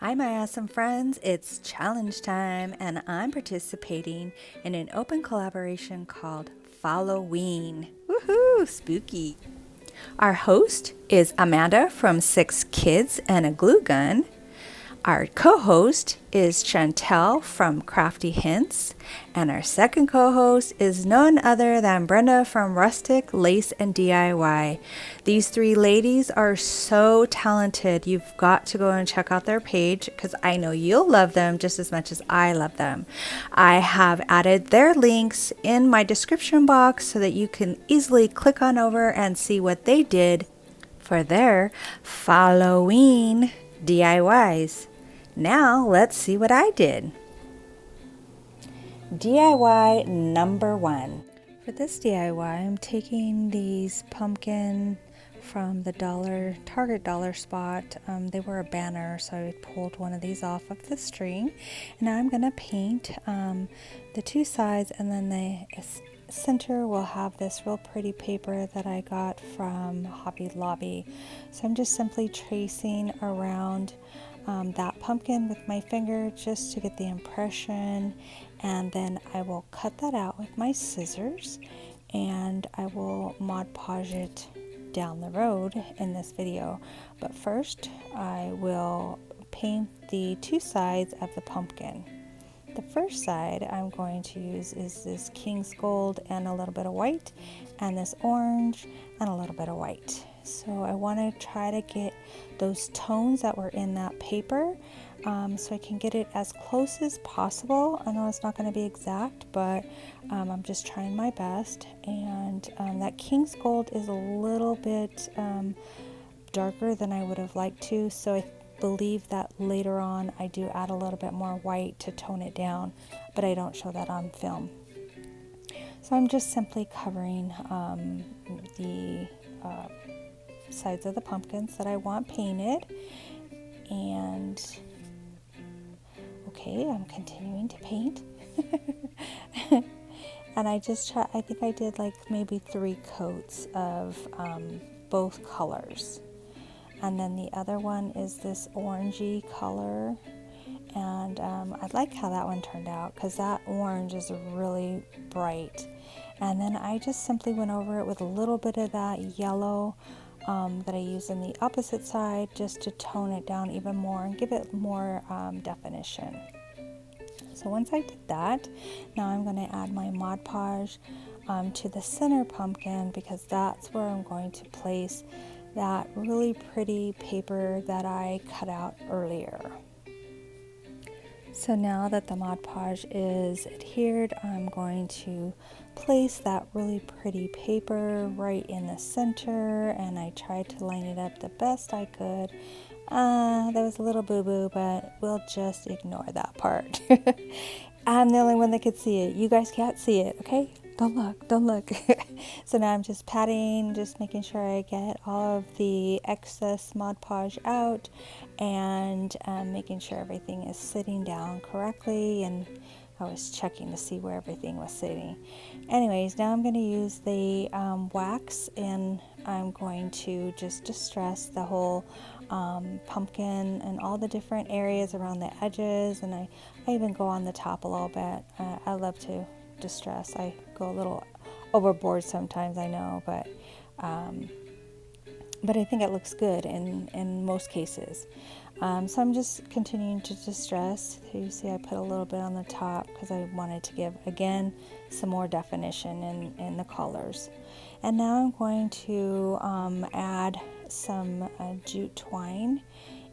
Hi, my awesome friends. It's challenge time, and I'm participating in an open collaboration called FALL-O-WEEN. Woohoo! Spooky. Our host is Amanda from 6 Kids and a Glue Gun. Our co-host is Shantell from Crafty Hints, and our second co-host is none other than Brenda from Rustic, Lace, and DIY. These 3 ladies are so talented. You've got to go and check out their page because I know you'll love them just as much as I love them. I have added their links in my description box so that you can easily click on over and see what they did for their FALL-O-WEEN DIYs. Now let's see what I did. DIY number 1. For this DIY, I'm taking these pumpkin from the Target dollar spot. They were a banner, so I pulled one of these off of the string. And now I'm going to paint the 2 sides, and then the center will have this real pretty paper that I got from Hobby Lobby. So I'm just simply tracing around that pumpkin with my finger just to get the impression, and then I will cut that out with my scissors and I will Mod Podge it down the road in this video. But first I will paint the 2 sides of the pumpkin. The first side I'm going to use is this King's Gold and a little bit of white, and this orange and a little bit of white. So I want to try to get those tones that were in that paper, so I can get it as close as possible. I know it's not going to be exact, but I'm just trying my best. And that King's Gold is a little bit darker than I would have liked to, so I believe that later on I do add a little bit more white to tone it down, but I don't show that on film. So I'm just simply covering the sides of the pumpkins that I want painted. And okay, I'm continuing to paint. And I think I did like maybe 3 coats of both colors. And then the other one is this orangey color, and I like how that one turned out because that orange is really bright. And then I just simply went over it with a little bit of that yellow that I use in the opposite side just to tone it down even more and give it more definition. So once I did that, now I'm going to add my Mod Podge to the center pumpkin, because that's where I'm going to place that really pretty paper that I cut out earlier. So now that the Mod Podge is adhered, I'm going to place that really pretty paper right in the center, and I tried to line it up the best I could. That was a little boo-boo, but we'll just ignore that part. I'm the only one that could see it. You guys can't see it, okay? Don't look. So now I'm just patting, just making sure I get all of the excess Mod Podge out, and making sure everything is sitting down correctly, and I was checking to see where everything was sitting. Anyways, now I'm going to use the wax, and I'm going to just distress the whole pumpkin and all the different areas around the edges, and I even go on the top a little bit. I love to distress. I go a little overboard sometimes, I know, but I think it looks good in most cases. So I'm just continuing to distress. So you see I put a little bit on the top because I wanted to give, again, some more definition in the colors. And now I'm going to add some jute twine,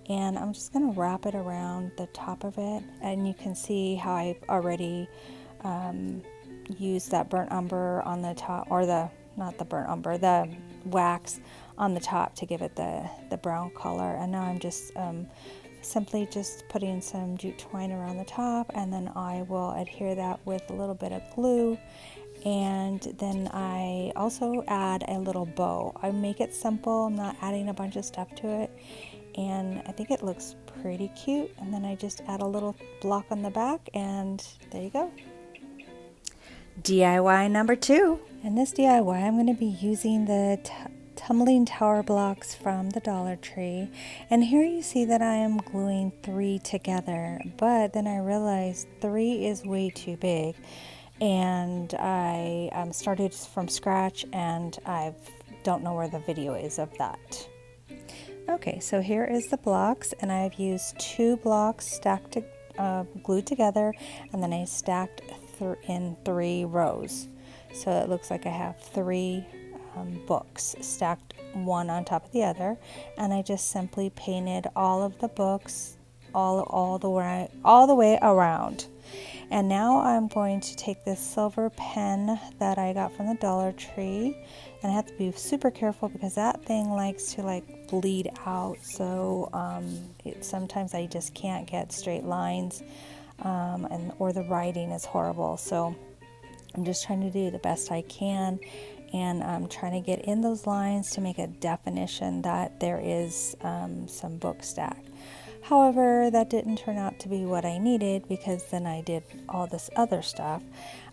and I'm just going to wrap it around the top of it. And you can see how I've already used that burnt umber on the top, or the wax on the top to give it the brown color. And now I'm just simply just putting some jute twine around the top, and then I will adhere that with a little bit of glue. And then I also add a little bow. I make it simple. I'm not adding a bunch of stuff to it, and I think it looks pretty cute. And then I just add a little block on the back, and there you go. DIY number 2. In this DIY, I'm going to be using the Tumbling Tower blocks from the Dollar Tree. And here you see that I am gluing 3 together, but then I realized 3 is way too big. And I started from scratch, and I don't know where the video is of that. Okay, so here is the blocks, and I've used 2 blocks stacked glued together, and then I stacked in 3 rows. So it looks like I have 3 books stacked one on top of the other, and I just simply painted all of the books all the way around. And now I'm going to take this silver pen that I got from the Dollar Tree, and I have to be super careful because that thing likes to like bleed out. So sometimes I just can't get straight lines, or the writing is horrible. So I'm just trying to do the best I can, and I'm trying to get in those lines to make a definition that there is some book stack. However, that didn't turn out to be what I needed, because then I did all this other stuff.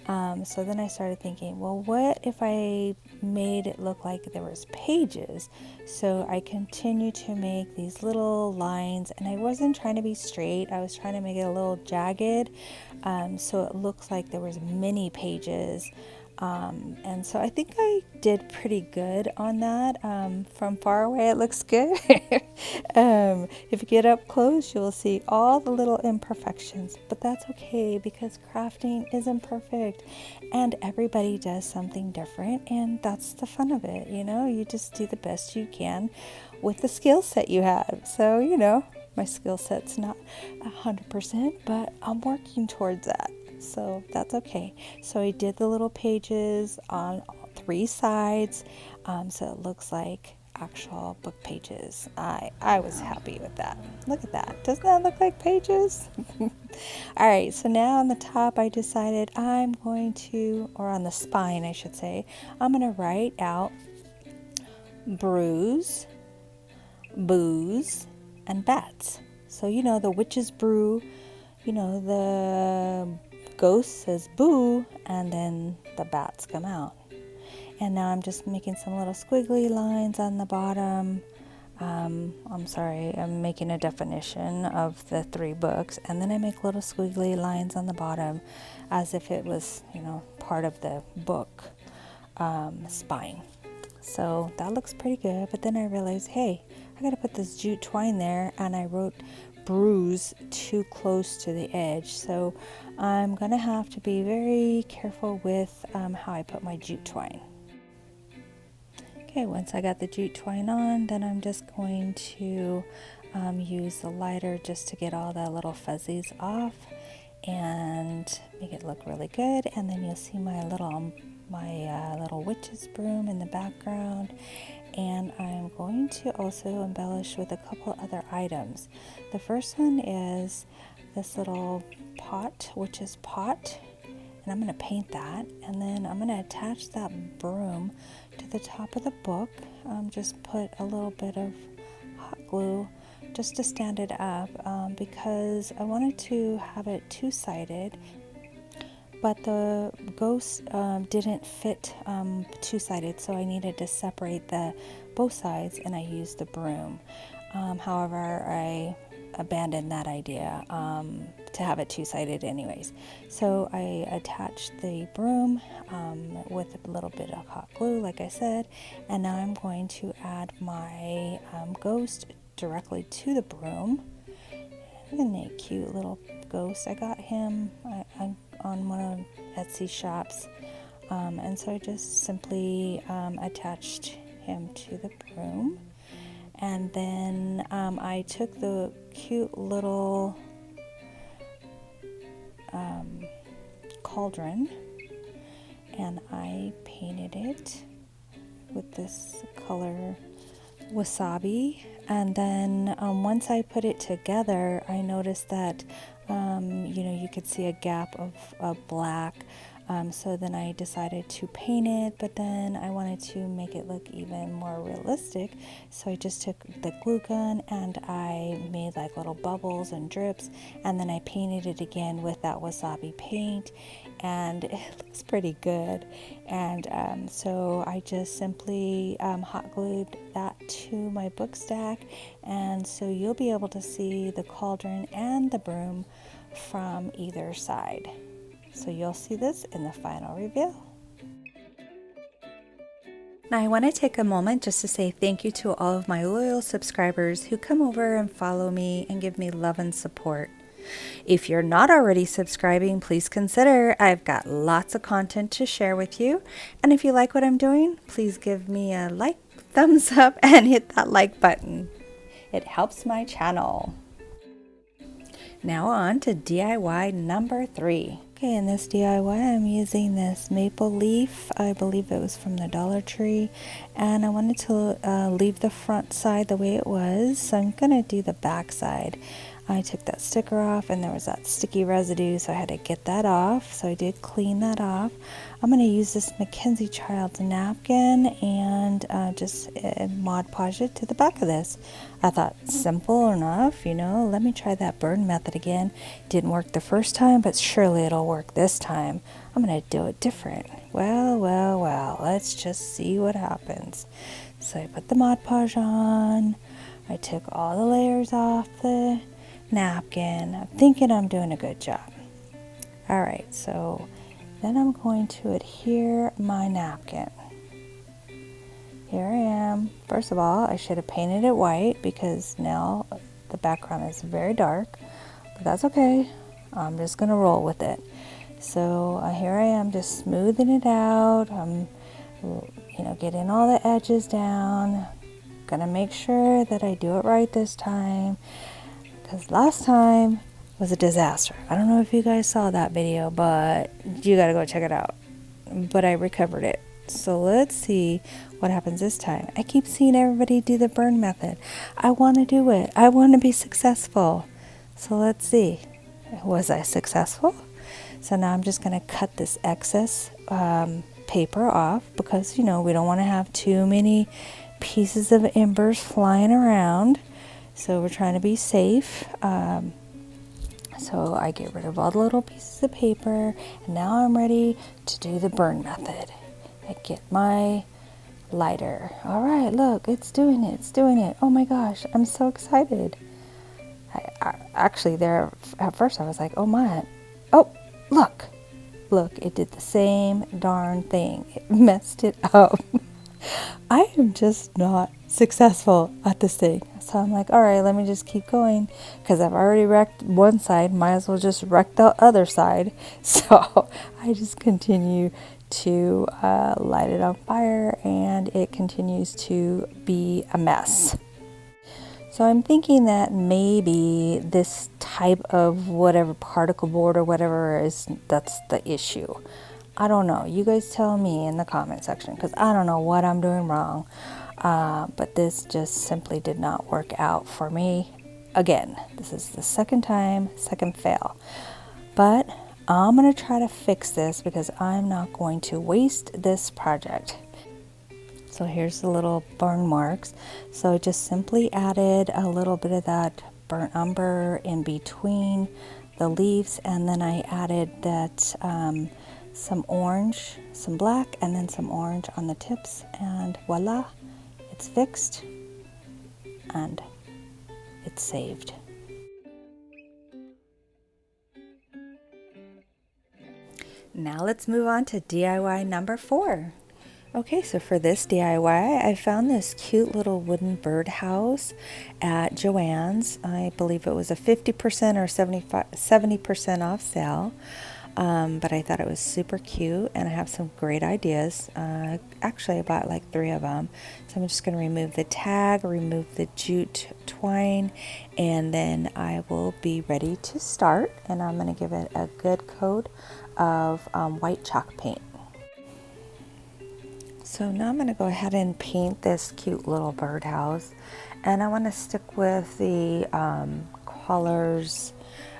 So then I started thinking, well, what if I made it look like there was pages? So I continued to make these little lines, and I wasn't trying to be straight. I was trying to make it a little jagged, so it looks like there was many pages. And so I think I did pretty good on that. From far away, it looks good. If you get up close, you'll see all the little imperfections, but that's okay, because crafting isn't perfect, and everybody does something different, and that's the fun of it. You just do the best you can with the skill set you have. So, my skill set's not 100%, but I'm working towards that. So that's okay. So I did the little pages on 3 sides, so it looks like actual book pages. I was happy with that. Look at that. Doesn't that look like pages? All right, so now on the top I decided I'm going to, or on the spine I should say, I'm going to write out brews, booze, and bats. So the witch's brew, the ghost says boo, and then the bats come out. And now I'm just making some little squiggly lines on the bottom. I'm sorry, I'm making a definition of the 3 books, and then I make little squiggly lines on the bottom as if it was, part of the book spine. So that looks pretty good, but then I realized, hey, I gotta put this jute twine there, and I wrote bruise too close to the edge, so I'm gonna have to be very careful with how I put my jute twine. Okay, once I got the jute twine on, then I'm just going to use the lighter just to get all the little fuzzies off and make it look really good. And then you'll see my little witch's broom in the background. And I'm going to also embellish with a couple other items. The first one is this little pot, witch's pot, and I'm going to paint that, and then I'm going to attach that broom to the top of the book. Just put a little bit of hot glue just to stand it up, because I wanted to have it 2-sided, but the ghost didn't fit 2-sided, so I needed to separate both sides, and I used the broom. However, I abandoned that idea to have it 2-sided anyways. So I attached the broom with a little bit of hot glue, like I said, and now I'm going to add my ghost directly to the broom. Isn't he a cute little ghost? I got him on one of Etsy shops, and so I just simply attached him to the broom. And then I took the cute little cauldron, and I painted it with this color wasabi. And then once I put it together, I noticed that you could see a gap of black So then I decided to paint it, but then I wanted to make it look even more realistic. So I just took the glue gun and I made like little bubbles and drips, and then I painted it again with that wasabi paint, and it looks pretty good. And so I just simply hot glued that to my book stack, and so you'll be able to see the cauldron and the broom from either side. So you'll see this in the final reveal. Now I want to take a moment just to say thank you to all of my loyal subscribers who come over and follow me and give me love and support. If you're not already subscribing, please consider. I've got lots of content to share with you. And if you like what I'm doing, please give me a like, thumbs up, and hit that like button. It helps my channel. Now on to DIY number 3. Okay, in this DIY I'm using this maple leaf. I believe it was from the Dollar Tree, and I wanted to leave the front side the way it was, so I'm gonna do the back side. I took that sticker off and there was that sticky residue, so I had to get that off. So I did clean that off. I'm going to use this Mackenzie Childs napkin and just Mod Podge it to the back of this. I thought, simple enough, you know, let me try that burn method again. Didn't work the first time, but surely it'll work this time. I'm going to do it different. Well, let's just see what happens. So I put the Mod Podge on. I took all the layers off the napkin. I'm thinking I'm doing a good job. Alright, so then I'm going to adhere my napkin. Here I am. First of all, I should have painted it white because now the background is very dark, but that's okay. I'm just going to roll with it. So here I am just smoothing it out. I'm getting all the edges down. Gonna make sure that I do it right this time, because last time was a disaster. I don't know if you guys saw that video, but you gotta go check it out. But I recovered it. So let's see what happens this time. I keep seeing everybody do the burn method. I want to do it. I want to be successful. So let's see. Was I successful? So now I'm just gonna cut this excess paper off, because we don't want to have too many pieces of embers flying around, so we're trying to be safe. So I get rid of all the little pieces of paper, and now I'm ready to do the burn method. I get my lighter. All right, look, it's doing it. Oh my gosh, I'm so excited. I actually there at first I was like, oh my, oh look, it did the same darn thing. It messed it up. I am just not successful at this thing. So I'm like, all right, let me just keep going, because I've already wrecked one side, might as well just wreck the other side. So I just continue to light it on fire, and it continues to be a mess. So I'm thinking that maybe this type of whatever particle board or whatever that's the issue. I don't know. You guys tell me in the comment section, because I don't know what I'm doing wrong. But this just simply did not work out for me. Again, this is the second fail. But I'm going to try to fix this, because I'm not going to waste this project. So here's the little burn marks. So I just simply added a little bit of that burnt umber in between the leaves, and then I added that some orange, some black, and then some orange on the tips, and voila, it's fixed and it's saved. Now let's move on to DIY number 4. Okay, so for this DIY, I found this cute little wooden birdhouse at Joann's. I believe it was a 50% or 70% off sale. But I thought it was super cute, and I have some great ideas. Actually, I bought like 3 of them. So I'm just going to remove the tag, remove the jute twine, and then I will be ready to start. And I'm going to give it a good coat of white chalk paint. So now I'm going to go ahead and paint this cute little birdhouse, and I want to stick with the colors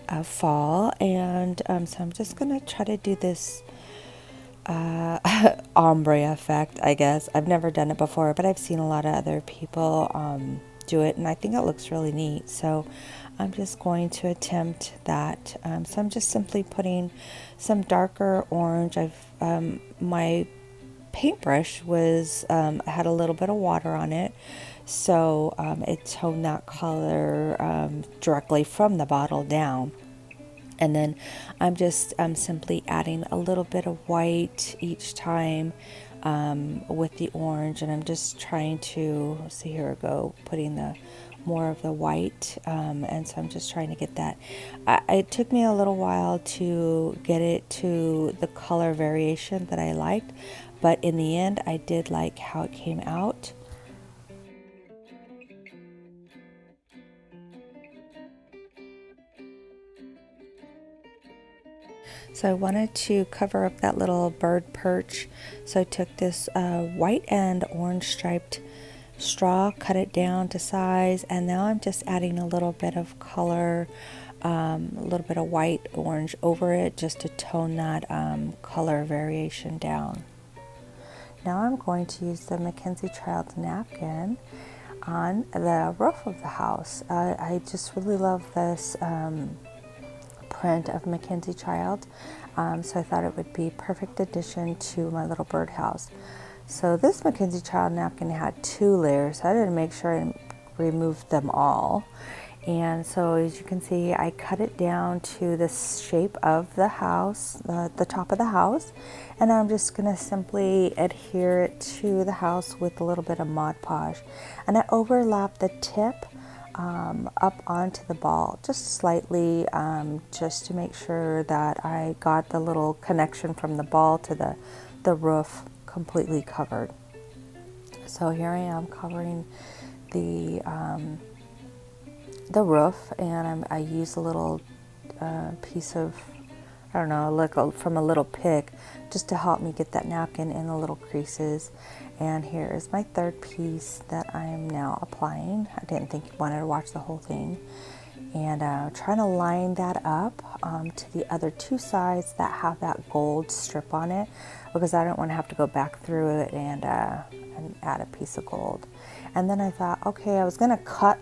of fall, and so I'm just going to try to do this ombre effect, I guess. I've never done it before, but I've seen a lot of other people do it, and I think it looks really neat. So I'm just going to attempt that. So I'm just simply putting some darker orange. My paintbrush was had a little bit of water on it, so it toned that color directly from the bottle down. And then I'm just simply adding a little bit of white each time with the orange, and I'm just trying to see, here we go, putting the more of the white, and so I'm just trying to get that. It took me a little while to get it to the color variation that I liked, but in the end I did like how it came out. So I wanted to cover up that little bird perch, so I took this white and orange striped straw, cut it down to size, and now I'm just adding a little bit of color, a little bit of white orange over it, just to tone that color variation down. Now I'm going to use the Mackenzie Childs napkin on the roof of the house. I just really love this print of Mackenzie Childs, so I thought it would be a perfect addition to my little birdhouse. So this Mackenzie Child napkin had 2 layers, so I had to make sure I removed them all. And so as you can see, I cut it down to the shape of the house, the top of the house, and I'm just going to simply adhere it to the house with a little bit of Mod Podge. And I overlap the tip up onto the ball just slightly, just to make sure that I got the little connection from the ball to the roof completely covered. So here I am covering the roof, and I use a little piece of, I don't know, like from a little pick, just to help me get that napkin in the little creases. And here is my third piece that I am now applying. I didn't think you wanted to watch the whole thing. And trying to line that up to the other 2 sides that have that gold strip on it, because I don't want to have to go back through it and add a piece of gold. And then I thought, okay, I was going to cut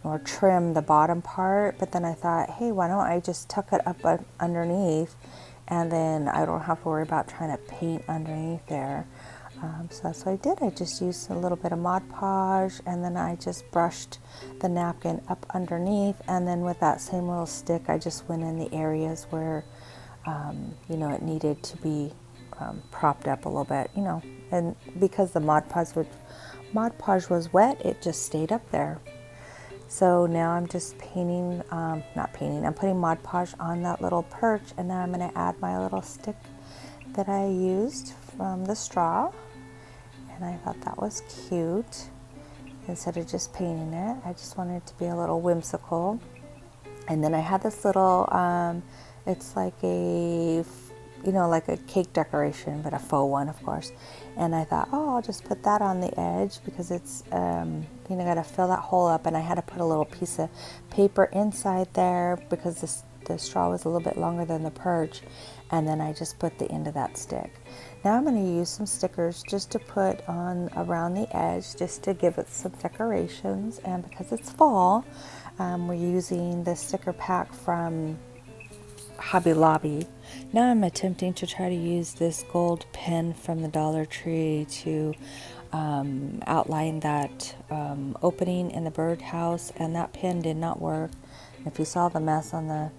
or trim the bottom part, but then I thought, hey, why don't I just tuck it up underneath, and then I don't have to worry about trying to paint underneath there. So that's what I did. I just used a little bit of Mod Podge, and then I just brushed the napkin up underneath, and then with that same little stick, I just went in the areas where, it needed to be propped up a little bit, and because the Mod Podge was wet, it just stayed up there. So now I'm just painting, I'm putting Mod Podge on that little perch, and now I'm going to add my little stick that I used from the straw. And I thought that was cute. Instead of just painting it, I just wanted it to be a little whimsical. And then I had this little, it's like like a cake decoration, but a faux one, of course. And I thought, I'll just put that on the edge, because it's, got to fill that hole up. And I had to put a little piece of paper inside there, because the straw was a little bit longer than the perch. And then I just put the end of that stick. Now I'm going to use some stickers just to put on around the edge, just to give it some decorations. And because it's fall, we're using the sticker pack from Hobby Lobby. Now I'm attempting to try to use this gold pen from the Dollar Tree to outline that opening in the birdhouse, and that pen did not work. If you saw the mess on the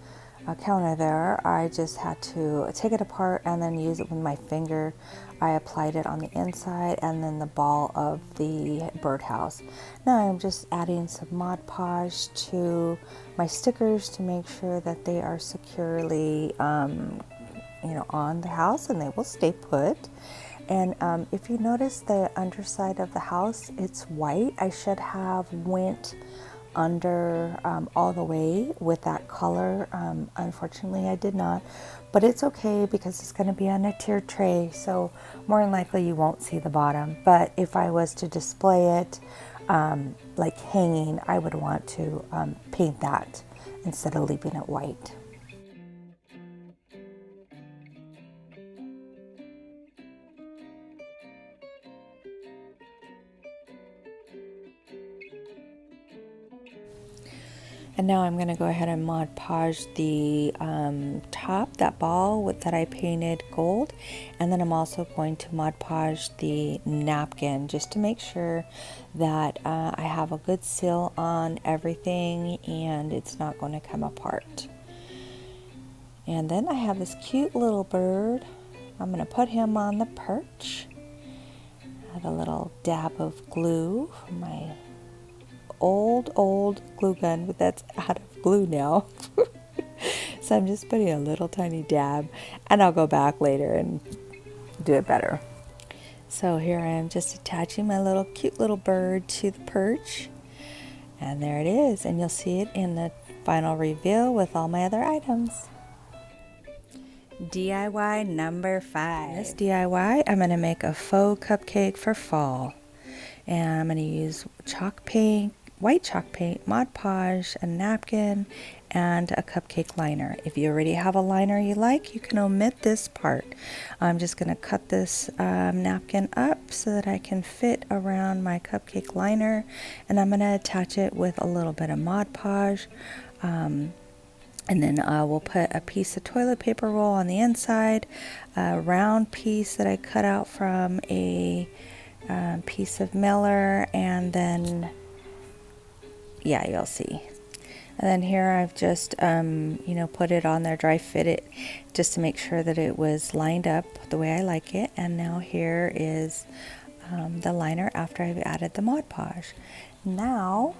counter there, I just had to take it apart and then use it with my finger. I applied it on the inside and then the ball of the birdhouse. Now I'm just adding some Mod Podge to my stickers to make sure that they are securely on the house, and they will stay put. And if you notice the underside of the house, it's white. I should have went under all the way with that color. Unfortunately, I did not, but it's okay because it's going to be on a tiered tray, so more than likely you won't see the bottom. But if I was to display it like hanging, I would want to paint that instead of leaving it white. And now I'm going to go ahead and Mod Podge the top, that ball that I painted gold. And then I'm also going to Mod Podge the napkin just to make sure that I have a good seal on everything and it's not going to come apart. And then I have this cute little bird. I'm going to put him on the perch. I have a little dab of glue from my old glue gun, but that's out of glue now. So I'm just putting a little tiny dab, and I'll go back later and do it better. So here I am just attaching my little cute little bird to the perch, and there it is, and you'll see it in the final reveal with all my other items. DIY number 5. This DIY, I'm going to make a faux cupcake for fall. And I'm going to use chalk paint, white chalk paint, Mod Podge, a napkin, and a cupcake liner. If you already have a liner you like, you can omit this part. I'm just going to cut this napkin up so that I can fit around my cupcake liner. And I'm going to attach it with a little bit of Mod Podge. And then we'll put a piece of toilet paper roll on the inside, a round piece that I cut out from a piece of Miller, and then, yeah, you'll see. And then here I've just, put it on there, dry fit it, just to make sure that it was lined up the way I like it. And now here is the liner after I've added the Mod Podge. Now,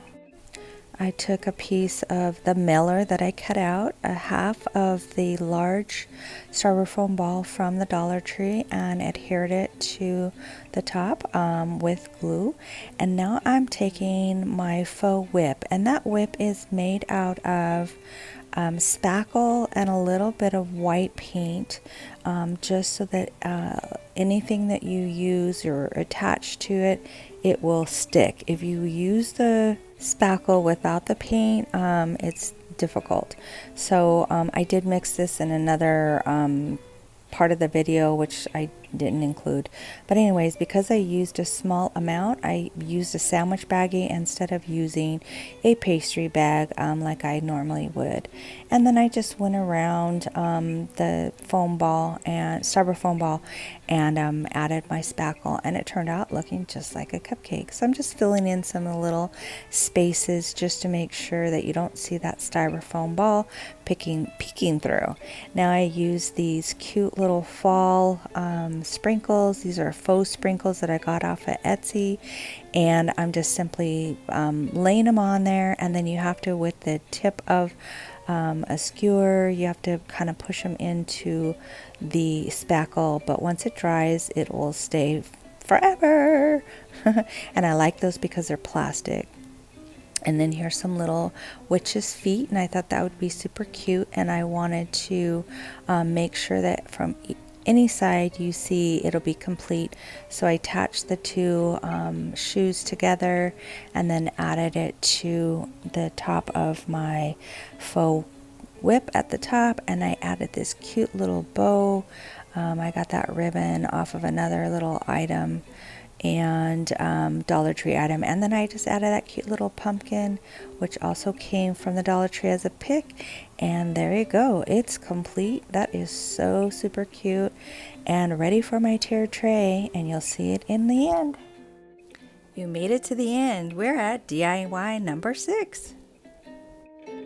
I took a piece of the Miller that I cut out, a half of the large styrofoam ball from the Dollar Tree, and adhered it to the top with glue. And now I'm taking my faux whip, and that whip is made out of spackle and a little bit of white paint, just so that anything that you use or attach to it, it will stick. If you use the spackle without the paint, it's difficult. So I did mix this in another part of the video, which I didn't include. But anyways, because I used a small amount, I used a sandwich baggie instead of using a pastry bag like I normally would. And then I just went around the foam ball and styrofoam ball and added my spackle, and it turned out looking just like a cupcake. So I'm just filling in some of the little spaces just to make sure that you don't see that styrofoam ball peeking through. Now I use these cute little fall sprinkles. These are faux sprinkles that I got off at Etsy, and I'm just simply laying them on there, and then you have to, with the tip of a skewer, you have to kind of push them into the spackle, but once it dries, it will stay forever. And I like those because they're plastic. And then here's some little witch's feet, and I thought that would be super cute, and I wanted to make sure that from any side you see it'll be complete. So I attached the two shoes together and then added it to the top of my faux whip at the top, and I added this cute little bow. I got that ribbon off of another little item and Dollar Tree item, and then I just added that cute little pumpkin, which also came from the Dollar Tree as a pick. And there you go, it's complete. That is so super cute and ready for my tiered tray, and you'll see it in the end. You made it to the end. We're at DIY number 6.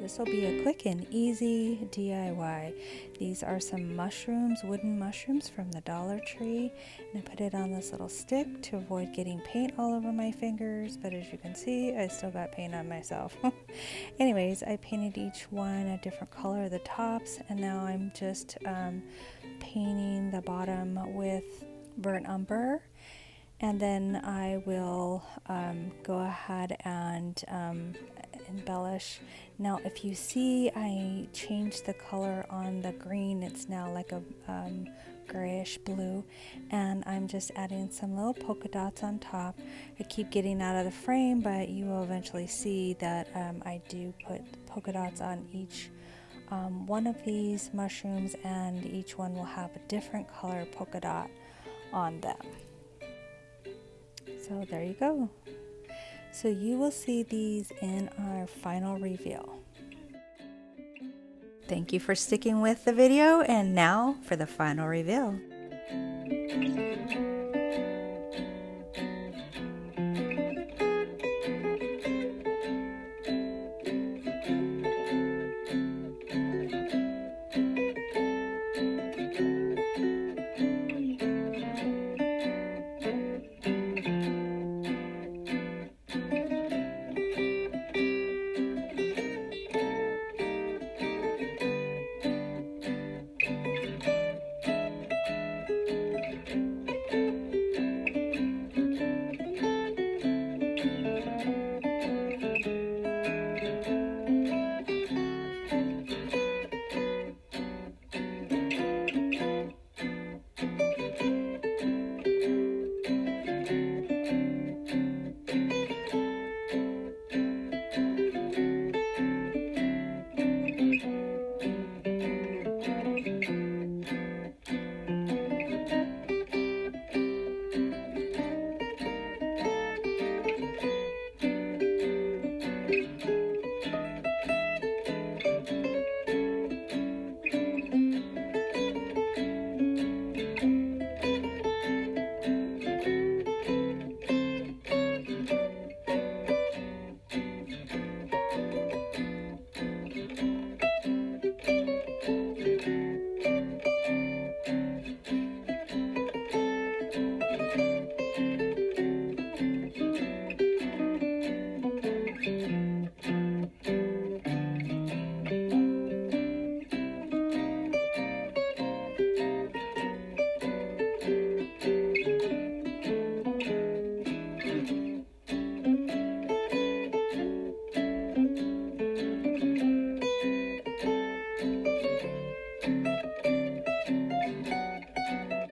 This will be a quick and easy DIY. These are some mushrooms, wooden mushrooms from the Dollar Tree. And I put it on this little stick to avoid getting paint all over my fingers. But as you can see, I still got paint on myself. Anyways, I painted each one a different color of the tops. And now I'm just painting the bottom with burnt umber. And then I will go ahead and embellish. Now if you see, I changed the color on the green. It's now like a grayish blue, and I'm just adding some little polka dots on top. I keep getting out of the frame, but you will eventually see that I do put polka dots on each one of these mushrooms, and each one will have a different color polka dot on them. So there you go. So you will see these in our final reveal. Thank you for sticking with the video, and now for the final reveal.